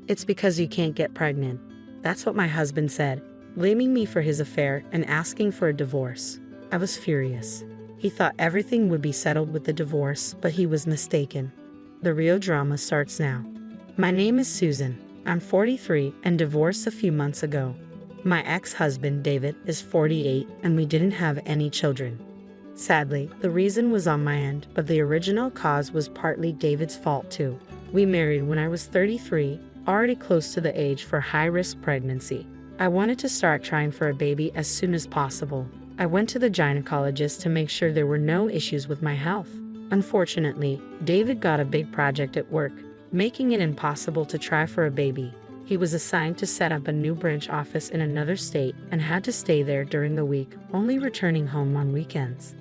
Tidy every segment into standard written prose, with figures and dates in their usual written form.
It's because you can't get pregnant. That's what my husband said, blaming me for his affair and asking for a divorce. I was furious. He thought everything would be settled with the divorce, but he was mistaken. The real drama starts now. My name is Susan. I'm 43 and divorced a few months ago. My ex-husband, David, is 48 and we didn't have any children. Sadly, the reason was on my end, but the original cause was partly David's fault too. We married when I was 33, already close to the age for high-risk pregnancy. I wanted to start trying for a baby as soon as possible. I went to the gynecologist to make sure there were no issues with my health. Unfortunately, David got a big project at work, making it impossible to try for a baby. He was assigned to set up a new branch office in another state and had to stay there during the week, only returning home on weekends.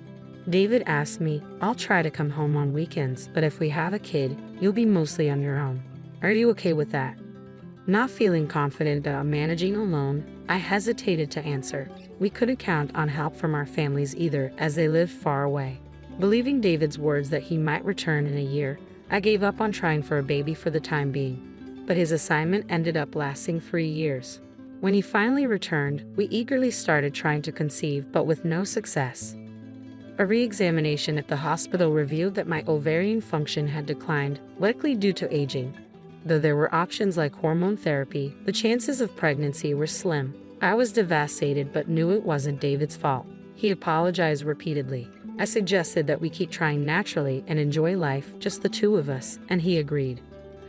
David asked me, "I'll try to come home on weekends, but if we have a kid, you'll be mostly on your own. Are you okay with that?" Not feeling confident about managing alone, I hesitated to answer. We couldn't count on help from our families either, as they lived far away. Believing David's words that he might return in a year, I gave up on trying for a baby for the time being. But his assignment ended up lasting 3 years. When he finally returned, we eagerly started trying to conceive, but with no success. A re-examination at the hospital revealed that my ovarian function had declined, likely due to aging. Though there were options like hormone therapy, the chances of pregnancy were slim. I was devastated but knew it wasn't David's fault. He apologized repeatedly. I suggested that we keep trying naturally and enjoy life, just the two of us, and he agreed.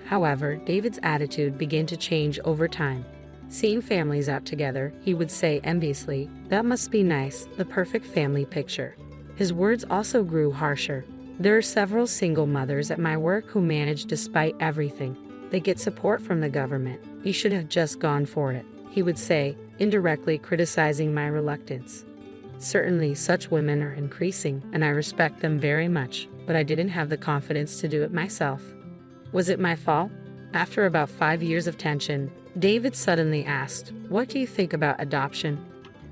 However, David's attitude began to change over time. Seeing families out together, he would say enviously, "That must be nice, the perfect family picture." His words also grew harsher. "There are several single mothers at my work who manage despite everything. They get support from the government. You should have just gone for it," he would say, indirectly criticizing my reluctance. Certainly, such women are increasing, and I respect them very much, but I didn't have the confidence to do it myself. Was it my fault? After about 5 years of tension, David suddenly asked, "What do you think about adoption?"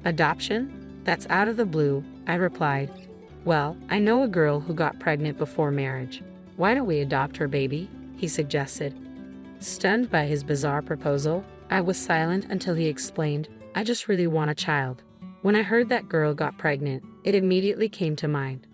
"Adoption? That's out of the blue," I replied. "Well, I know a girl who got pregnant before marriage. Why don't we adopt her baby?" he suggested. Stunned by his bizarre proposal, I was silent until he explained, "I just really want a child." When I heard that girl got pregnant, it immediately came to mind.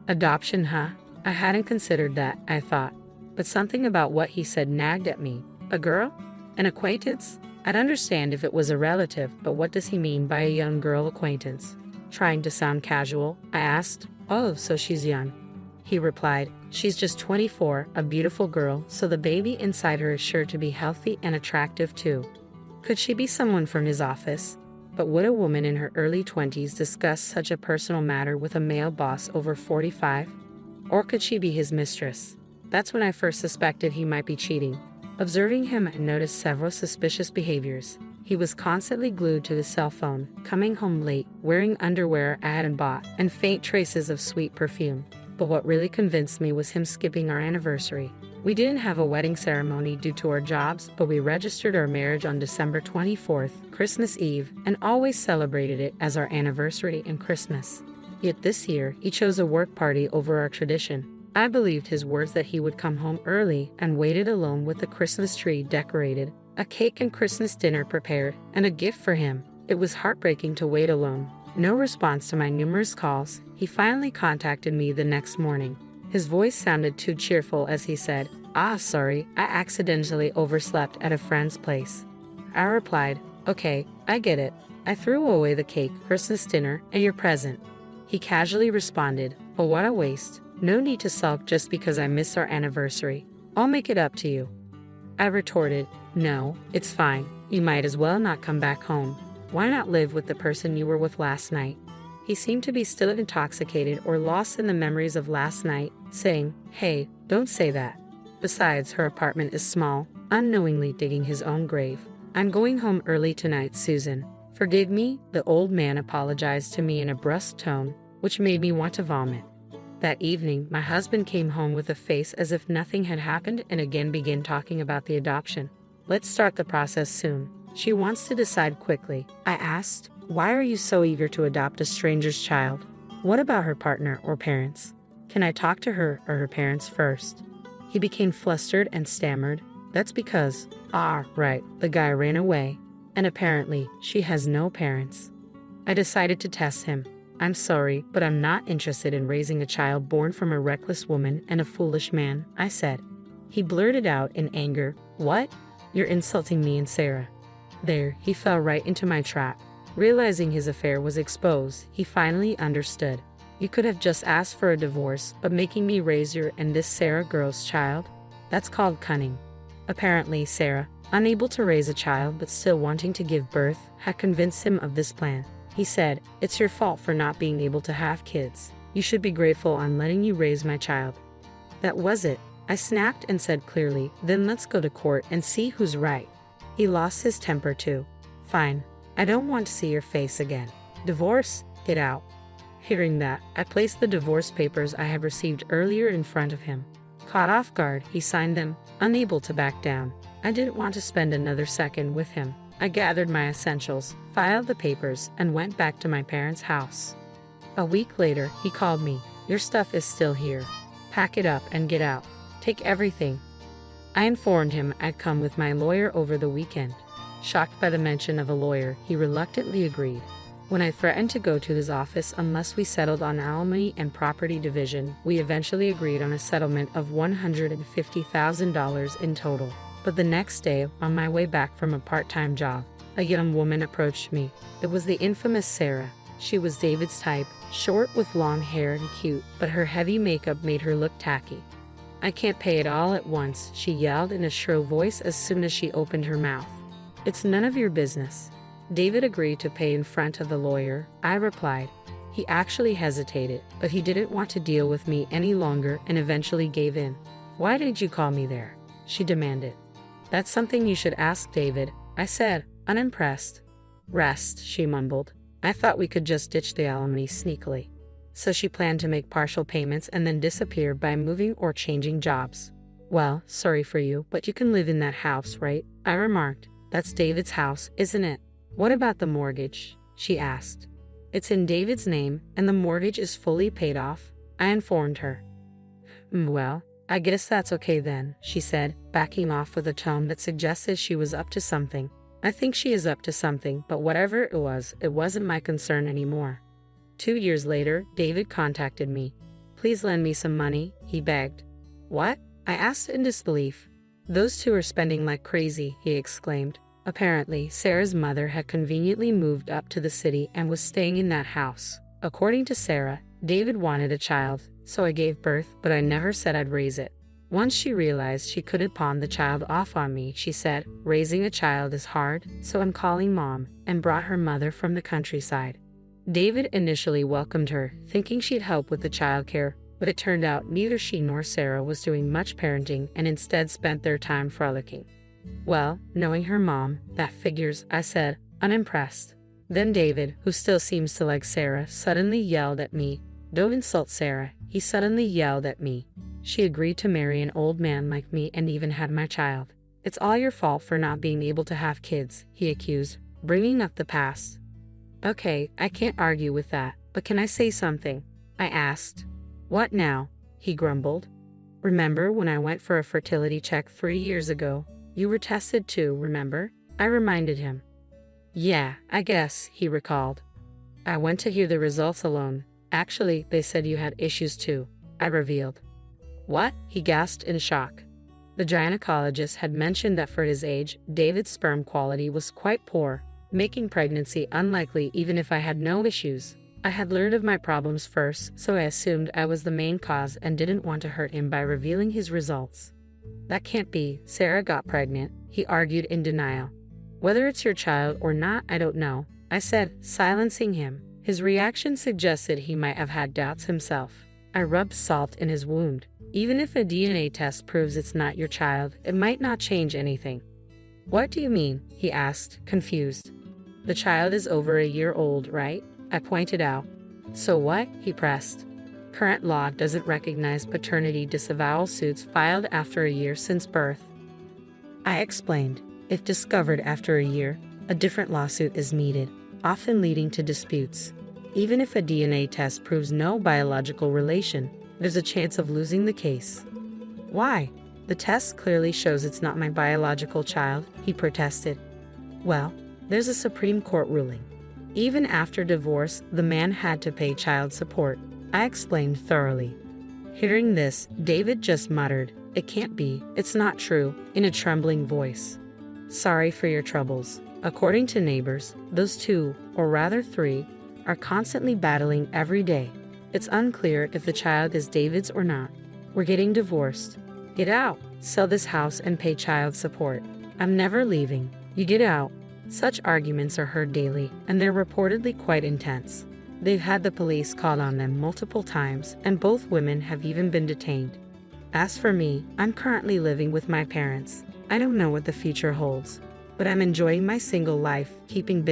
Adoption, huh? I hadn't considered that, I thought. But something about what he said nagged at me. A girl? An acquaintance? I'd understand if it was a relative, but what does he mean by a young girl acquaintance? Trying to sound casual, I asked, "Oh, so she's young." He replied, "She's just 24, a beautiful girl, so the baby inside her is sure to be healthy and attractive too." Could she be someone from his office? But would a woman in her early 20s discuss such a personal matter with a male boss over 45? Or could she be his mistress? That's when I first suspected he might be cheating. Observing him, I noticed several suspicious behaviors. He was constantly glued to his cell phone, coming home late, wearing underwear I hadn't bought, and faint traces of sweet perfume. But what really convinced me was him skipping our anniversary. We didn't have a wedding ceremony due to our jobs, but we registered our marriage on December 24th, Christmas Eve, and always celebrated it as our anniversary and Christmas. Yet this year, he chose a work party over our tradition. I believed his words that he would come home early and waited alone with the Christmas tree decorated, a cake and Christmas dinner prepared, and a gift for him. It was heartbreaking to wait alone. No response to my numerous calls, he finally contacted me the next morning. His voice sounded too cheerful as he said, Sorry, I accidentally overslept at a friend's place." I replied, "Okay, I get it. I threw away the cake, Christmas dinner, and your present." He casually responded, "Oh, what a waste. No need to sulk just because I missed our anniversary. I'll make it up to you." I retorted, "No, it's fine. You might as well not come back home. Why not live with the person you were with last night?" He seemed to be still intoxicated or lost in the memories of last night, saying, "Hey, don't say that. Besides, her apartment is small," unknowingly digging his own grave. "I'm going home early tonight, Susan. Forgive me." The old man apologized to me in a brusque tone, which made me want to vomit. That evening, my husband came home with a face as if nothing had happened and again began talking about the adoption. "Let's start the process soon. She wants to decide quickly." I asked, "Why are you so eager to adopt a stranger's child? What about her partner or parents? Can I talk to her or her parents first?" He became flustered and stammered, That's because, right, the guy ran away, and apparently she has no parents. I decided to test him. I'm sorry, but I'm not interested in raising a child born from a reckless woman and a foolish man, I said. He blurted out in anger, "What? You're insulting me and Sarah." There, he fell right into my trap. Realizing his affair was exposed, he finally understood. You could have just asked for a divorce, but making me raise your and this Sarah girl's child? That's called cunning. Apparently, Sarah, unable to raise a child but still wanting to give birth, had convinced him of this plan. He said, "It's your fault for not being able to have kids. You should be grateful I'm letting you raise my child." That was it. I snapped and said clearly, "Then let's go to court and see who's right." He lost his temper too. "Fine. I don't want to see your face again. Divorce? Get out." Hearing that, I placed the divorce papers I had received earlier in front of him. Caught off guard, he signed them, unable to back down. I didn't want to spend another second with him. I gathered my essentials, filed the papers, and went back to my parents' house. A week later, he called me. "Your stuff is still here. Pack it up and get out. Take everything." I informed him I'd come with my lawyer over the weekend. Shocked by the mention of a lawyer, he reluctantly agreed. When I threatened to go to his office unless we settled on alimony and property division, we eventually agreed on a settlement of $150,000 in total. But the next day, on my way back from a part-time job, a young woman approached me. It was the infamous Sarah. She was David's type, short with long hair and cute, but her heavy makeup made her look tacky. "I can't pay it all at once," she yelled in a shrill voice as soon as she opened her mouth. "It's none of your business." David agreed to pay in front of the lawyer, I replied. He actually hesitated, but he didn't want to deal with me any longer and eventually gave in. "Why didn't you call me there?" she demanded. "That's something you should ask David," I said, unimpressed. "Rest," she mumbled. "I thought we could just ditch the alimony sneakily." So she planned to make partial payments and then disappear by moving or changing jobs. "Well, sorry for you, but you can live in that house, right?" I remarked. "That's David's house, isn't it?" "What about the mortgage?" she asked. "It's in David's name, and the mortgage is fully paid off," I informed her. "Well, I guess that's okay then," she said, backing off with a tone that suggested she was up to something. I think she is up to something, but whatever it wasn't my concern anymore. 2 years later, David contacted me. "Please lend me some money," he begged. "What?" I asked in disbelief. "Those two are spending like crazy," he exclaimed. Apparently, Sarah's mother had conveniently moved up to the city and was staying in that house. According to Sarah, David wanted a child, so I gave birth, but I never said I'd raise it. Once she realized she couldn't pawn the child off on me, she said, "Raising a child is hard, so I'm calling Mom," and brought her mother from the countryside. David initially welcomed her, thinking she'd help with the childcare, but it turned out neither she nor Sarah was doing much parenting and instead spent their time frolicking. "Well, knowing her mom, that figures," I said, unimpressed. Then David, who still seems to like Sarah, suddenly yelled at me. "Don't insult Sarah," he suddenly yelled at me. "She agreed to marry an old man like me and even had my child. It's all your fault for not being able to have kids," he accused, bringing up the past. "Okay, I can't argue with that, but can I say something?" I asked. "What now?" he grumbled. "Remember when I went for a fertility check 3 years ago? You were tested too, remember?" I reminded him. "Yeah, I guess," he recalled. "I went to hear the results alone. Actually, they said you had issues too," I revealed. "What?" he gasped in shock. The gynecologist had mentioned that for his age, David's sperm quality was quite poor, making pregnancy unlikely even if I had no issues. I had learned of my problems first, so I assumed I was the main cause and didn't want to hurt him by revealing his results. "That can't be. Sarah got pregnant," he argued in denial. "Whether it's your child or not, I don't know," I said, silencing him. His reaction suggested he might have had doubts himself. I rubbed salt in his wound. "Even if a DNA test proves it's not your child, it might not change anything." "What do you mean?" he asked, confused. "The child is over a year old, right?" I pointed out. "So what?" he pressed. "Current law doesn't recognize paternity disavowal suits filed after a year since birth." I explained. If discovered after a year, a different lawsuit is needed, often leading to disputes. Even if a DNA test proves no biological relation, there's a chance of losing the case. "Why?" The test clearly shows it's not my biological child, he protested. Well, there's a Supreme Court ruling. Even after divorce, the man had to pay child support, I explained thoroughly. Hearing this, David just muttered, "It can't be, it's not true," in a trembling voice. Sorry for your troubles. According to neighbors, those two, or rather three, are constantly battling every day. It's unclear if the child is David's or not. We're getting divorced. Get out, sell this house and pay child support. I'm never leaving. You get out. Such arguments are heard daily, and they're reportedly quite intense. They've had the police call on them multiple times, and both women have even been detained. As for me, I'm currently living with my parents. I don't know what the future holds, but I'm enjoying my single life, keeping busy.